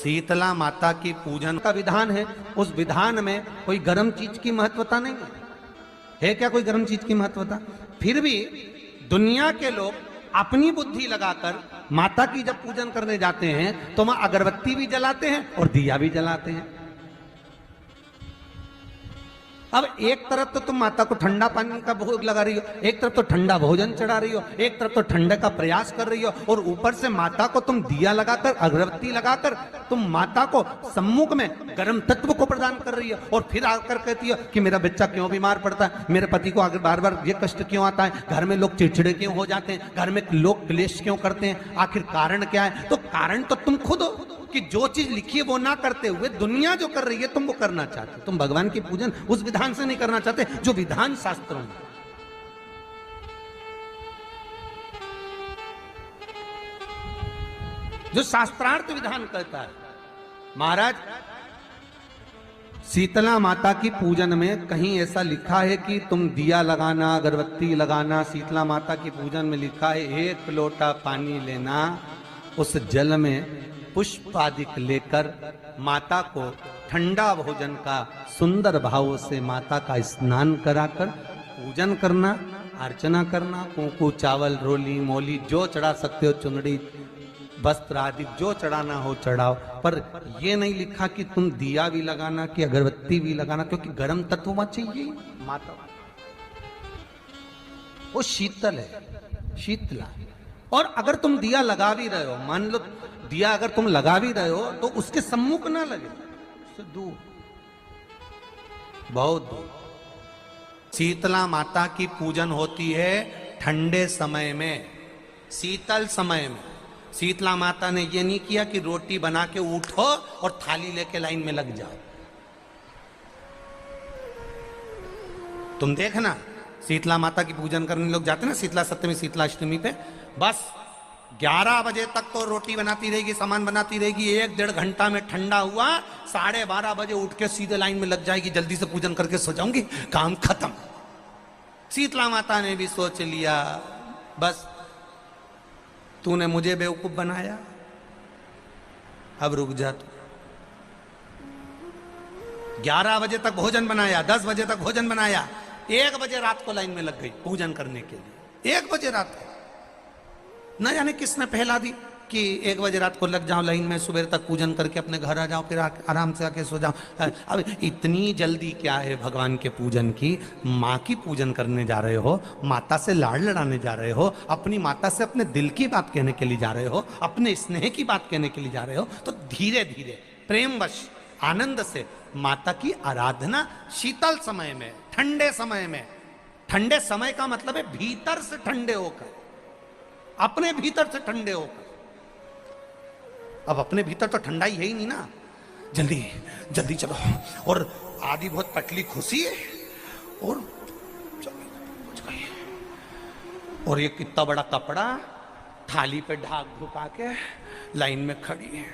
शीतला माता की पूजन का विधान है, उस विधान में कोई गर्म चीज की महत्वता नहीं है क्या? कोई गर्म चीज की महत्वता? फिर भी दुनिया के लोग अपनी बुद्धि लगाकर माता की जब पूजन करने जाते हैं तो वहां अगरबत्ती भी जलाते हैं और दिया भी जलाते हैं। अब एक तरफ तो तुम माता को ठंडा पानी का भोग लगा रही हो, एक तरफ तो ठंडा भोजन चढ़ा रही हो, एक तरफ तो ठंडे का प्रयास कर रही हो, और ऊपर से माता को तुम दिया लगाकर अगरबत्ती लगाकर तुम माता को सम्मुख में गर्म तत्व को प्रदान कर रही हो। और फिर आकर कहती हो कि मेरा बच्चा क्यों बीमार पड़ता है, मेरे पति को बार बार ये कष्ट क्यों आता है, घर में लोग चिड़चिड़े क्यों हो जाते हैं, घर में लोग क्लेश क्यों करते हैं, आखिर कारण क्या है? तो कारण तो तुम खुद हो कि जो चीज लिखी है वो ना करते हुए दुनिया जो कर रही है तुम वो करना चाहते हो। तुम भगवान की पूजन उस विधान से नहीं करना चाहते जो विधान शास्त्रों में। जो शास्त्रार्थ विधान कहता है। महाराज, शीतला माता की पूजन में कहीं ऐसा लिखा है कि तुम दिया लगाना, अगरबत्ती लगाना? शीतला माता की पूजन में लिखा है 1 लोटा पानी लेना, उस जल में पुष्प आदि लेकर माता को ठंडा भोजन का सुंदर भाव से माता का स्नान कराकर पूजन करना, अर्चना करना, कुंकू चावल रोली मोली जो चढ़ा सकते हो, चुनरी वस्त्र आदि जो चढ़ाना हो चढ़ाओ। पर यह नहीं लिखा कि तुम दिया भी लगाना कि अगरबत्ती भी लगाना, क्योंकि गर्म तत्व मत चाहिए माता, वो शीतल है, शीतला। और अगर तुम दिया लगा भी रहे हो, मान लो दिया अगर तुम लगा भी रहे हो तो उसके सम्मुख ना लगे, उससे दूर, बहुत दूर। शीतला माता की पूजन होती है ठंडे समय में, शीतल समय में। शीतला माता ने ये नहीं किया कि रोटी बना के उठो और थाली लेके लाइन में लग जाओ। तुम देखना, शीतला माता की पूजन करने लोग जाते ना शीतला सप्तमी, शीतला अष्टमी पे, बस 11 बजे तक तो रोटी बनाती रहेगी, सामान बनाती रहेगी, 1-1.5 घंटा में ठंडा हुआ, 12:30 बजे उठ के सीधे लाइन में लग जाएगी, जल्दी से पूजन करके सो जाऊंगी, काम खत्म। शीतला माता ने भी सोच लिया, बस तूने मुझे बेवकूफ बनाया, अब रुक जा तू। 11 बजे तक भोजन बनाया, 10 बजे तक भोजन बनाया, 1 बजे रात को लाइन में लग गई पूजन करने के लिए। 1 बजे रात को न जाने किसने फैला दी कि 1 बजे रात को लग जाओ लाइन में, सुबह तक पूजन करके अपने घर आ जाओ, फिर आराम से आके सो जाओ। अब इतनी जल्दी क्या है भगवान के पूजन की? माँ की पूजन करने जा रहे हो, माता से लाड़ लड़ाने जा रहे हो, अपनी माता से अपने दिल की बात कहने के लिए जा रहे हो, अपने स्नेह की बात कहने के लिए जा रहे हो, तो धीरे धीरे प्रेमवश आनंद से माता की आराधना शीतल समय में, ठंडे समय में। ठंडे समय का मतलब है भीतर से ठंडे होकर, अपने भीतर से ठंडे होकर। अब अपने भीतर तो ठंडा ही है ही नहीं ना, जल्दी जल्दी चलो, और आधी बहुत पतली खुशी है, और और ये कितना बड़ा कपड़ा थाली पे ढाक ढुका के लाइन में खड़ी है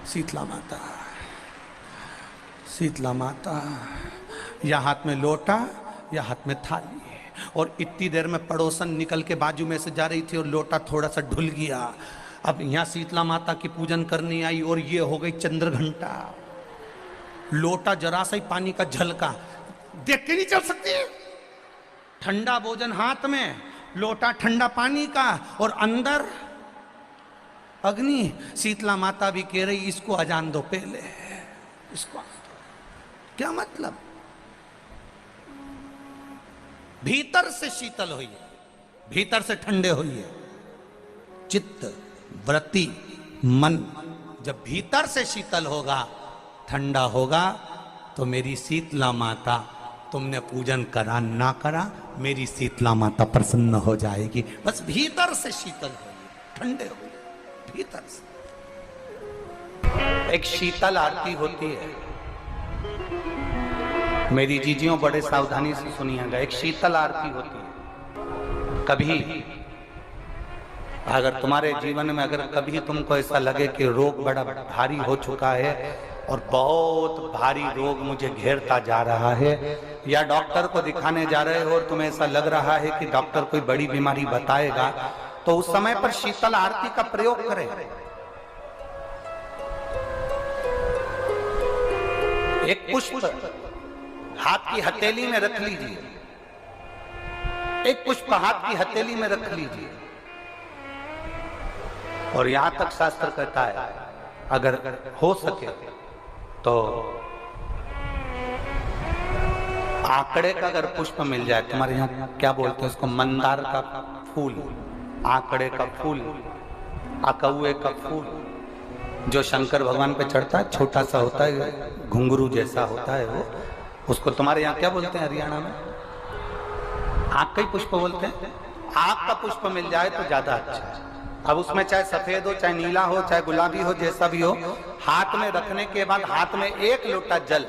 शीतला माता। शीतला माता, या हाथ में लोटा या हाथ में थाली, और इतनी देर में पड़ोसन निकल के बाजू में से जा रही थी और लोटा थोड़ा सा ढुल गया। अब यहां शीतला माता की पूजन करनी आई और ये हो गई चंद्र घंटा, लोटा जरा सा ही पानी का झलका, देख के नहीं चल सकती। ठंडा भोजन हाथ में, लोटा ठंडा पानी का, और अंदर अग्नि। शीतला माता भी कह रही इसको अजान दो पहले, इसको क्या मतलब? भीतर से शीतल होइए, भीतर से ठंडे होइए। चित्त, वृत्ति, मन जब भीतर से शीतल होगा, ठंडा होगा, तो मेरी शीतला माता, तुमने पूजन करा ना करा, मेरी शीतला माता प्रसन्न हो जाएगी। बस भीतर से शीतल होइए, ठंडे होइए भीतर से। एक शीतल आरती होती है, मेरी जीजियों बड़े सावधानी से सुनिएगा। एक शीतल आरती होती है। कभी अगर तुम्हारे जीवन में अगर कभी तुमको ऐसा लगे कि रोग बड़ा भारी हो चुका है और बहुत भारी रोग मुझे घेरता जा रहा है, या डॉक्टर को दिखाने जा रहे हो और तुम्हें ऐसा लग रहा है कि डॉक्टर कोई बड़ी बीमारी बताएगा, तो उस समय पर शीतल आरती का प्रयोग करें। एक पुष्प हाथ की हथेली में रख लीजिए, एक पुष्प हाथ की हथेली में रख लीजिए। और यहां तक शास्त्र कहता है अगर हो सके तो आंकड़े का अगर पुष्प मिल जाए, तुम्हारे यहाँ क्या बोलते हैं उसको, मंदार का फूल, आंकड़े का फूल, अकौए का फूल, जो शंकर भगवान पे चढ़ता है, छोटा सा होता है, घुंघरू जैसा होता है वो, उसको तुम्हारे यहाँ क्या बोलते हैं हरियाणा में? आंख का ही पुष्प बोलते हैं। आंख का पुष्प मिल जाए तो ज्यादा अच्छा है। अब उसमें चाहे सफेद हो, चाहे नीला हो, चाहे गुलाबी हो, जैसा भी हो, हाथ में रखने के बाद हाथ में एक लोटा जल,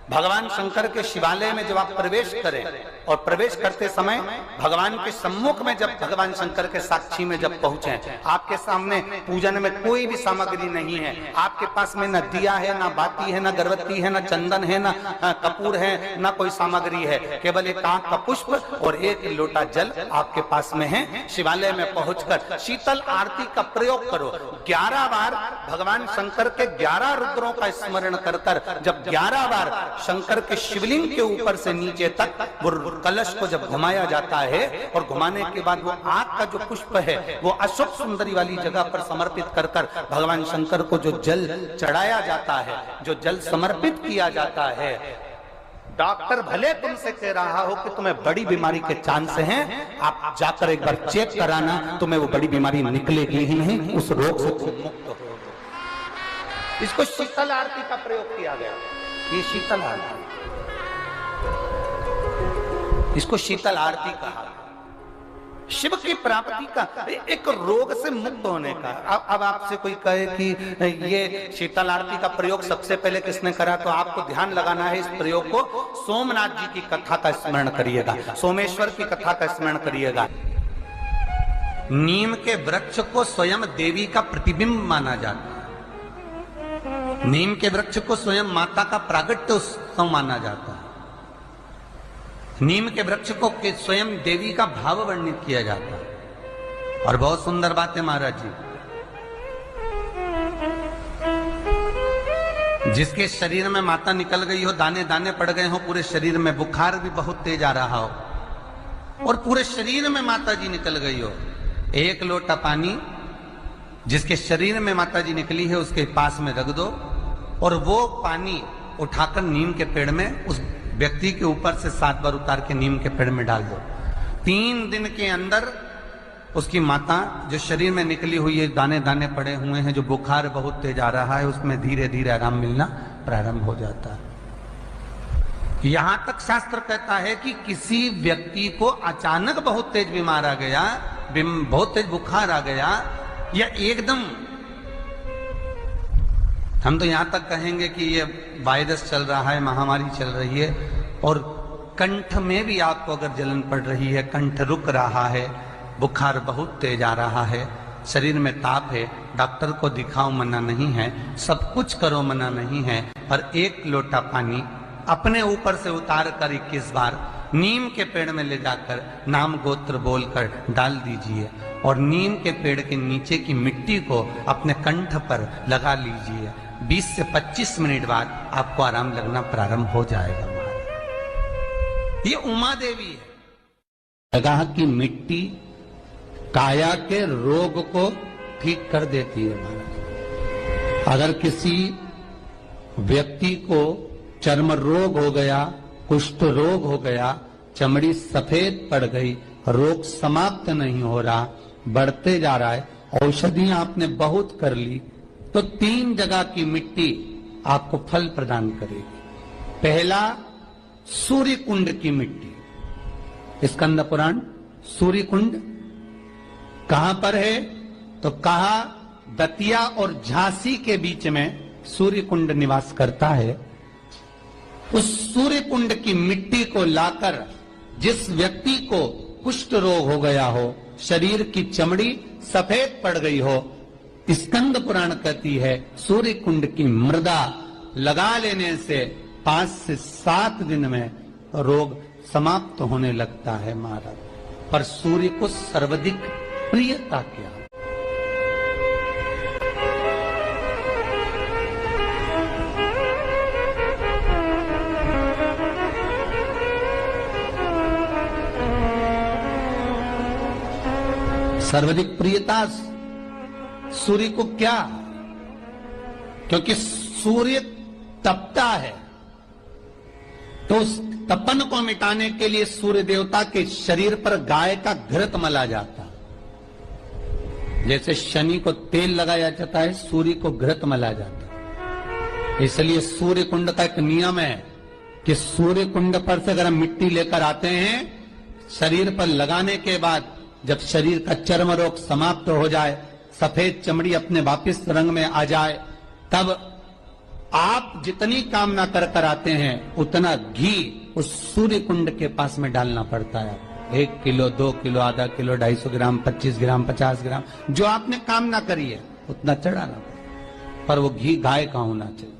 भगवान शंकर के शिवालय में जब आप प्रवेश करें और प्रवेश करते समय भगवान के सम्मुख में जब भगवान शंकर के साक्षी में जब पहुंचे, आपके सामने पूजन में कोई भी सामग्री नहीं है, आपके पास में न दिया है, न बाती है, न गर्भवती है, न चंदन है, न कपूर है, न कोई सामग्री है, केवल एक आंख का पुष्प और एक लोटा जल आपके पास में है। शिवालय में पहुंचकर शीतल आरती का प्रयोग करो। 11 बार भगवान शंकर के 11 रुद्रों का स्मरण कर कर जब 11 बार शंकर के शिवलिंग के ऊपर से नीचे तक वो कलश को जब घुमाया जाता है और घुमाने के बाद वो आंख का जो पुष्प है वो अशोक सुंदरी वाली जगह पर समर्पित कर कर भगवान शंकर को जो जल चढ़ाया जाता है, जो जल समर्पित किया जाता है, डॉक्टर भले तुमसे कह रहा हो कि तुम्हें बड़ी बीमारी के चांस हैं, आप जाकर एक बार चेक कराना, तुम्हें वो बड़ी बीमारी निकलेगी ही नहीं, उस रोग से तुम मुक्त हो। इसको शीतल आरती का प्रयोग किया गया। ये शीतल आरती, इसको शीतल आरती कहा, शिव की प्राप्ति का, एक रोग से मुक्त होने का। अब आपसे कोई कहे कि ये शीतल आरती का प्रयोग सबसे पहले किसने करा, तो आपको ध्यान लगाना है इस प्रयोग को, सोमनाथ जी की कथा का स्मरण करिएगा, सोमेश्वर की कथा का स्मरण करिएगा। नीम के वृक्ष को स्वयं देवी का प्रतिबिंब माना जाता है, नीम के वृक्ष को स्वयं माता का प्रागट्य उत्सव माना जाता है, नीम के वृक्ष को स्वयं देवी का भाव वर्णित किया जाता है। और बहुत सुंदर बात है महाराज जी, जिसके शरीर में माता निकल गई हो, दाने दाने पड़ गए हो पूरे शरीर में, बुखार भी बहुत तेज आ रहा हो और पूरे शरीर में माता जी निकल गई हो, एक लोटा पानी जिसके शरीर में माता जी निकली है उसके पास में रख दो और वो पानी उठाकर नीम के पेड़ में उस व्यक्ति के ऊपर से 7 बार उतार के नीम के पेड़ में डाल दो। 3 दिन के अंदर उसकी माता जो शरीर में निकली हुई है, दाने दाने पड़े हुए हैं, जो बुखार बहुत तेज आ रहा है, उसमें धीरे धीरे आराम मिलना प्रारंभ हो जाता है। यहां तक शास्त्र कहता है कि किसी व्यक्ति को अचानक बहुत तेज बीमार आ गया, बहुत तेज बुखार आ गया, या एकदम, हम तो यहां तक कहेंगे कि ये वायरस चल रहा है, महामारी चल रही है और कंठ में भी आपको अगर जलन पड़ रही है, कंठ रुक रहा है, बुखार बहुत तेज आ रहा है, शरीर में ताप है, डॉक्टर को दिखाओ मना नहीं है, सब कुछ करो मना नहीं है, पर एक लोटा पानी अपने ऊपर से उतार कर 21 बार नीम के पेड़ में ले जाकर नाम गोत्र बोलकर डाल दीजिए और नीम के पेड़ के नीचे की मिट्टी को अपने कंठ पर लगा लीजिए। 20 से 25 मिनट बाद आपको आराम लगना प्रारंभ हो जाएगा। ये उमा देवी है। जगह की मिट्टी काया के रोग को ठीक कर देती है महाराज। अगर किसी व्यक्ति को चर्म रोग हो गया, कुष्ठ रोग हो गया, चमड़ी सफेद पड़ गई, रोग समाप्त नहीं हो रहा, बढ़ते जा रहा है, औषधियां आपने बहुत कर ली, तो 3 जगह की मिट्टी आपको फल प्रदान करेगी। पहला, सूर्य कुंड की मिट्टी। स्कंद पुराण सूर्य कुंड कहां पर है, तो कहा दतिया और झांसी के बीच में सूर्य कुंड निवास करता है। उस सूर्य कुंड की मिट्टी को लाकर जिस व्यक्ति को कुष्ठ रोग हो गया हो, शरीर की चमड़ी सफेद पड़ गई हो, स्कंद पुराण कहती है सूर्य कुंड की मृदा लगा लेने से 5 से 7 दिन में रोग समाप्त होने लगता है महाराज। पर सूर्य को सर्वाधिक प्रियता क्या? सर्वाधिक प्रियता सूर्य को क्या? क्योंकि सूर्य तपता है, तो उस तपन को मिटाने के लिए सूर्य देवता के शरीर पर गाय का घृत मला जाता। जैसे शनि को तेल लगाया जाता है, सूर्य को घृत मला जाता। इसलिए सूर्य कुंड का एक नियम है कि सूर्य कुंड पर से अगर हम मिट्टी लेकर आते हैं, शरीर पर लगाने के बाद जब शरीर का चर्म रोग समाप्त हो जाए, सफेद चमड़ी अपने वापिस रंग में आ जाए, तब आप जितनी कामना कर आते हैं उतना घी उस सूर्य कुंड के पास में डालना पड़ता है। 1 किलो, 2 किलो, आधा किलो, 250 ग्राम, 25 ग्राम, 50 ग्राम, जो आपने कामना करी है उतना चढ़ाना पड़ता। पर वो घी गाय का होना चाहिए,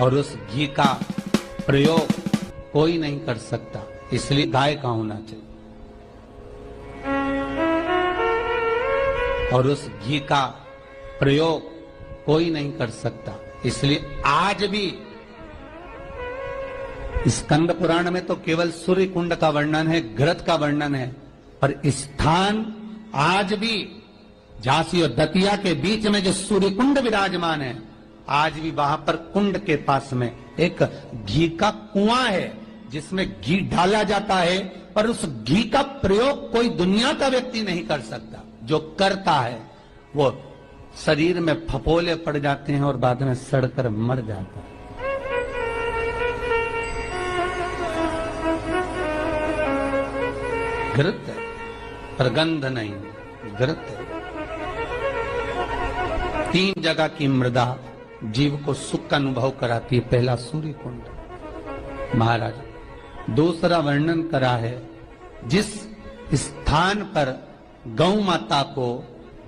और उस घी का प्रयोग कोई नहीं कर सकता, इसलिए गाय का होना चाहिए। और उस घी का प्रयोग कोई नहीं कर सकता, इसलिए आज भी स्कंद पुराण में तो केवल सूर्य कुंड का वर्णन है, घृत का वर्णन है, पर स्थान आज भी झांसी और दतिया के बीच में जो सूर्य कुंड विराजमान है, आज भी वहां पर कुंड के पास में एक घी का कुआं है जिसमें घी डाला जाता है, पर उस घी का प्रयोग कोई दुनिया का व्यक्ति नहीं कर सकता। जो करता है वो शरीर में फपोले पड़ जाते हैं और बाद में सड़कर मर जाता है। घृत है, पर गंध नहीं, घृत है। 3 जगह की मृदा जीव को सुख का अनुभव कराती है। पहला सूर्य कुंड महाराज, दूसरा वर्णन करा है जिस स्थान पर गौ माता को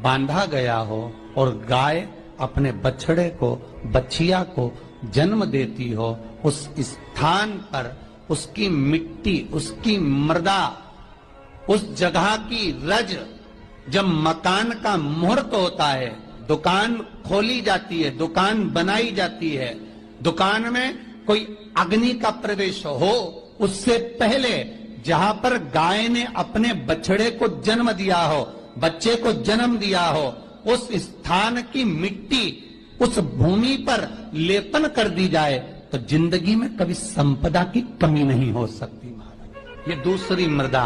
बांधा गया हो और गाय अपने बछड़े को, बछिया को जन्म देती हो, उस स्थान पर उसकी मिट्टी, उसकी मृदा, उस जगह की रज, जब मकान का मुहूर्त होता है, दुकान खोली जाती है, दुकान बनाई जाती है, दुकान में कोई अग्नि का प्रवेश हो, उससे पहले जहां पर गाय ने अपने बछड़े को जन्म दिया हो, बच्चे को जन्म दिया हो, उस स्थान की मिट्टी उस भूमि पर लेपन कर दी जाए तो जिंदगी में कभी संपदा की कमी नहीं हो सकती महाराज। ये दूसरी मृदा।